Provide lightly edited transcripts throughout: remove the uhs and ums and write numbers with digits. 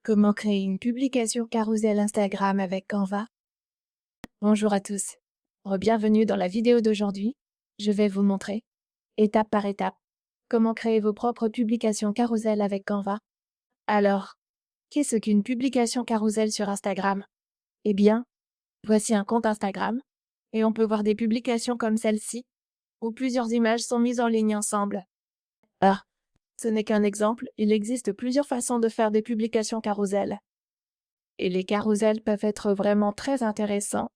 Comment créer une publication carrousel Instagram avec Canva? Bonjour à tous. Bienvenue dans la vidéo d'aujourd'hui. Je vais vous montrer, étape par étape, comment créer vos propres publications carrousel avec Canva. Alors, qu'est-ce qu'une publication carrousel sur Instagram? Eh bien, voici un compte Instagram, et on peut voir des publications comme celle-ci, où plusieurs images sont mises en ligne ensemble. Ah, ce n'est qu'un exemple, il existe plusieurs façons de faire des publications carrousel. Et les carousels peuvent être vraiment très intéressants,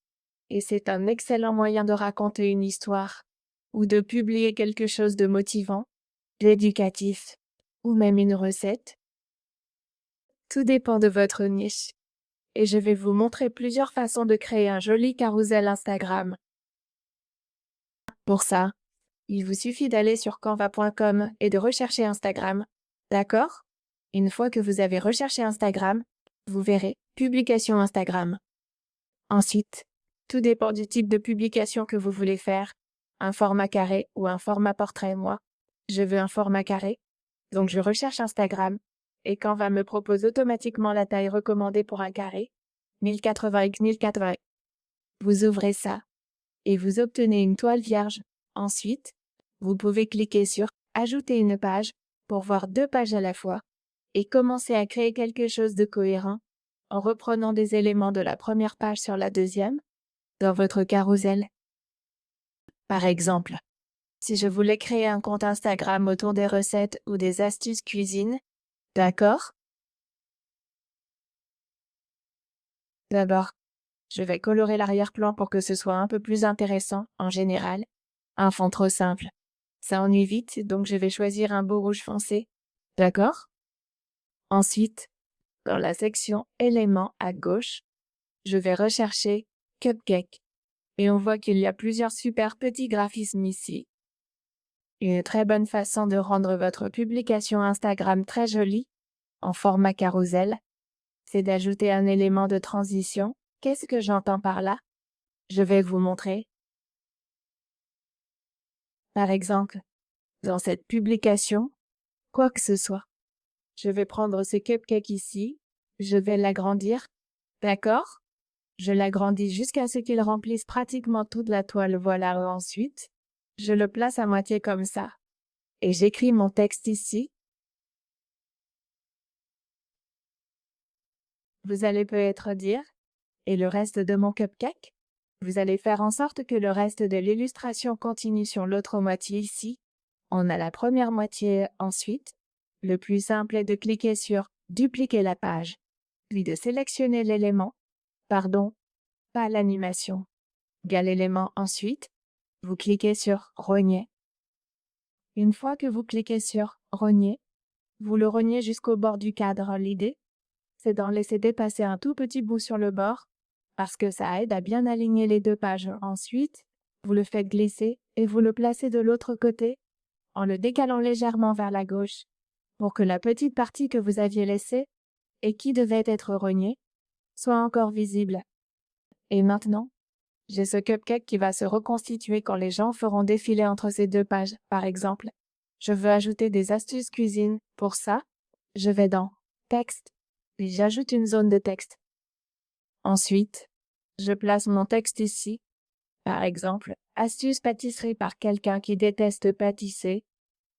et c'est un excellent moyen de raconter une histoire, ou de publier quelque chose de motivant, d'éducatif, ou même une recette. Tout dépend de votre niche. Et je vais vous montrer plusieurs façons de créer un joli carrousel Instagram. Pour ça, il vous suffit d'aller sur canva.com et de rechercher Instagram. D'accord? Une fois que vous avez recherché Instagram, vous verrez Publication Instagram. Ensuite, tout dépend du type de publication que vous voulez faire, un format carré ou un format portrait. Moi, je veux un format carré, donc je recherche Instagram, et Canva me propose automatiquement la taille recommandée pour un carré, 1080 x 1080. Vous ouvrez ça, et vous obtenez une toile vierge. Ensuite, vous pouvez cliquer sur « Ajouter une page » pour voir deux pages à la fois, et commencer à créer quelque chose de cohérent, en reprenant des éléments de la première page sur la deuxième, dans votre carrousel. Par exemple, si je voulais créer un compte Instagram autour des recettes ou des astuces cuisine, d'accord? D'abord, je vais colorer l'arrière-plan pour que ce soit un peu plus intéressant, en général. Un fond trop simple, ça ennuie vite, donc je vais choisir un beau rouge foncé. D'accord? Ensuite, dans la section éléments à gauche, je vais rechercher Cupcake. Et on voit qu'il y a plusieurs super petits graphismes ici. Une très bonne façon de rendre votre publication Instagram très jolie, en format carrousel, c'est d'ajouter un élément de transition. Qu'est-ce que j'entends par là? Je vais vous montrer. Par exemple, dans cette publication, quoi que ce soit. Je vais prendre ce cupcake ici, je vais l'agrandir, d'accord? Je l'agrandis jusqu'à ce qu'il remplisse pratiquement toute la toile. Voilà, ensuite, je le place à moitié comme ça. Et j'écris mon texte ici. Vous allez peut-être dire, et le reste de mon cupcake? Vous allez faire en sorte que le reste de l'illustration continue sur l'autre moitié ici. On a la première moitié ensuite. Le plus simple est de cliquer sur « Dupliquer la page », puis de sélectionner l'élément, pardon, pas l'animation. L'élément ensuite, vous cliquez sur « Rogner ». Une fois que vous cliquez sur « Rogner », vous le rognez jusqu'au bord du cadre. L'idée, c'est d'en laisser dépasser un tout petit bout sur le bord, parce que ça aide à bien aligner les deux pages. Ensuite, vous le faites glisser et vous le placez de l'autre côté, en le décalant légèrement vers la gauche, pour que la petite partie que vous aviez laissée, et qui devait être rognée, soit encore visible. Et maintenant, j'ai ce cupcake qui va se reconstituer quand les gens feront défiler entre ces deux pages. Par exemple, je veux ajouter des astuces cuisine. Pour ça, je vais dans « Texte » et j'ajoute une zone de texte. Ensuite, je place mon texte ici. Par exemple, « Astuce pâtisserie par quelqu'un qui déteste pâtisser ».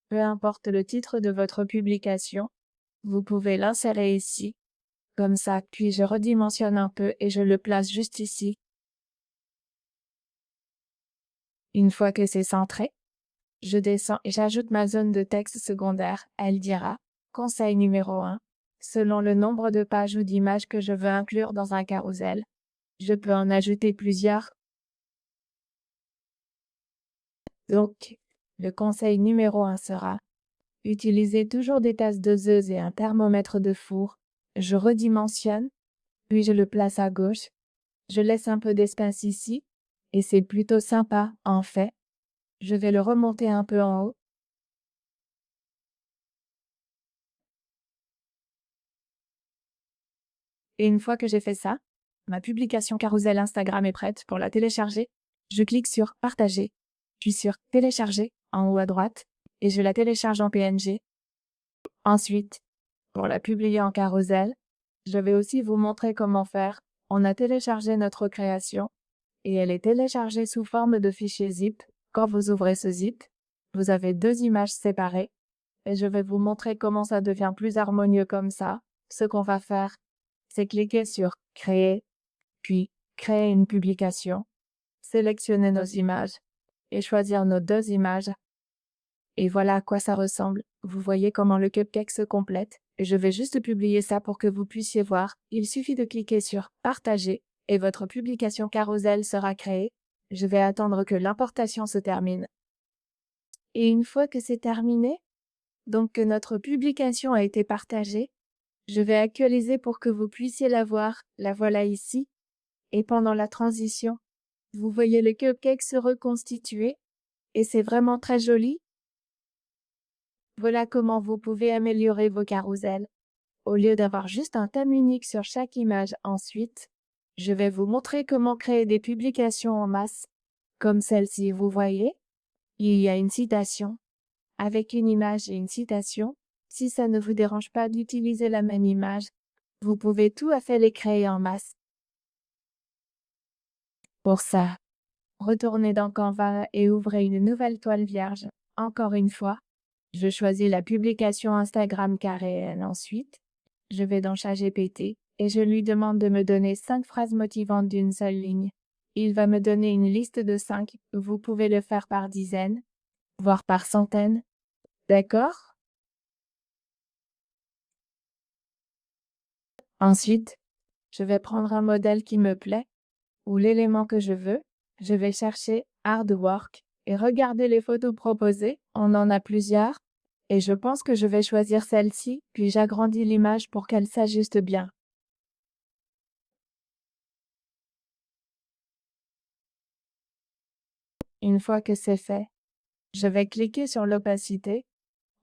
Peu importe le titre de votre publication, vous pouvez l'insérer ici, comme ça, puis je redimensionne un peu et je le place juste ici. Une fois que c'est centré, je descends et j'ajoute ma zone de texte secondaire. Elle dira « Conseil numéro 1 ». Selon le nombre de pages ou d'images que je veux inclure dans un carrousel, je peux en ajouter plusieurs. Donc, le conseil numéro 1 sera « Utilisez toujours des tasses doseuses et un thermomètre de four. Je redimensionne, puis je le place à gauche. Je laisse un peu d'espace ici, et c'est plutôt sympa, en fait. Je vais le remonter un peu en haut. Et une fois que j'ai fait ça, ma publication carrousel Instagram est prête pour la télécharger. Je clique sur « Partager », puis sur « Télécharger » en haut à droite, et je la télécharge en PNG. Ensuite, pour la publier en carrousel, Je vais aussi vous montrer comment faire. On a téléchargé notre création et elle est téléchargée sous forme de fichier zip. Quand vous ouvrez ce zip, vous avez deux images séparées et je vais vous montrer comment ça devient plus harmonieux comme ça. Ce qu'on va faire, c'est cliquer sur Créer, puis Créer une publication, sélectionner nos images et choisir nos deux images. Et voilà à quoi ça ressemble. Vous voyez comment le cupcake se complète. Et je vais juste publier ça pour que vous puissiez voir. Il suffit de cliquer sur Partager et votre publication Carousel sera créée. Je vais attendre que l'importation se termine. Et une fois que c'est terminé, donc que notre publication a été partagée, je vais actualiser pour que vous puissiez la voir. La voilà ici. Et pendant la transition, vous voyez le cupcake se reconstituer. Et c'est vraiment très joli. Voilà comment vous pouvez améliorer vos carousels. Au lieu d'avoir juste un thème unique sur chaque image ensuite, je vais vous montrer comment créer des publications en masse. Comme celle-ci, vous voyez, il y a une citation, avec une image et une citation. Si ça ne vous dérange pas d'utiliser la même image, vous pouvez tout à fait les créer en masse. Pour ça, retournez dans Canva et ouvrez une nouvelle toile vierge. Encore une fois, je choisis la publication Instagram Caréenne ensuite. Je vais dans ChatGPT et je lui demande de me donner 5 phrases motivantes d'une seule ligne. Il va me donner une liste de 5. Vous pouvez le faire par dizaines, voire par centaines. D'accord? Ensuite, je vais prendre un modèle qui me plaît ou l'élément que je veux. Je vais chercher Artwork et regarder les photos proposées. On en a plusieurs. Et je pense que je vais choisir celle-ci, puis j'agrandis l'image pour qu'elle s'ajuste bien. Une fois que c'est fait, je vais cliquer sur l'opacité.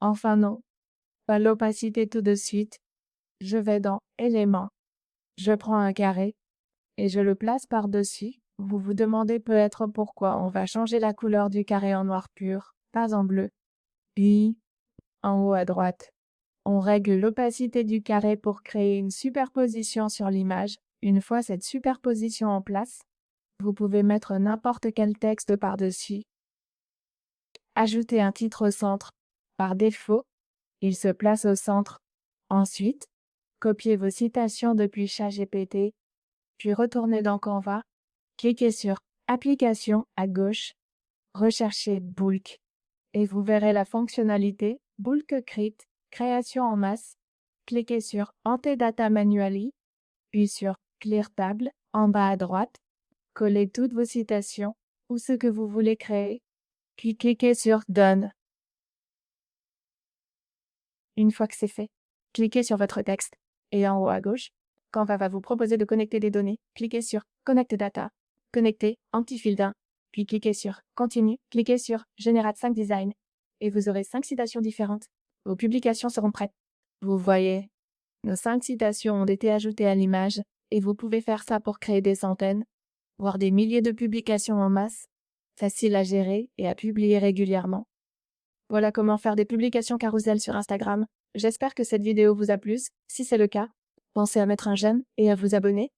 Enfin non, pas l'opacité tout de suite. Je vais dans Éléments. Je prends un carré et je le place par-dessus. Vous vous demandez peut-être pourquoi on va changer la couleur du carré en noir pur, pas en bleu. Puis, en haut à droite, on règle l'opacité du carré pour créer une superposition sur l'image. Une fois cette superposition en place, vous pouvez mettre n'importe quel texte par-dessus. Ajoutez un titre au centre. Par défaut, il se place au centre. Ensuite, copiez vos citations depuis ChatGPT, puis retournez dans Canva, cliquez sur Applications à gauche, recherchez Bulk, et vous verrez la fonctionnalité Bulk Create, création en masse. Cliquez sur Enter Data Manually, puis sur Clear Table en bas à droite. Collez toutes vos citations ou ce que vous voulez créer, puis cliquez sur Done. Une fois que c'est fait, cliquez sur votre texte et en haut à gauche, Canva va vous proposer de connecter des données. Cliquez sur Connect Data, connecter anti-field 1, puis cliquez sur Continue, cliquez sur Generate 5 Design et vous aurez 5 citations différentes. Vos publications seront prêtes. Vous voyez, nos 5 citations ont été ajoutées à l'image et vous pouvez faire ça pour créer des centaines, voire des milliers de publications en masse, facile à gérer et à publier régulièrement. Voilà comment faire des publications carousel sur Instagram. J'espère que cette vidéo vous a plu. Si c'est le cas, pensez à mettre un j'aime et à vous abonner.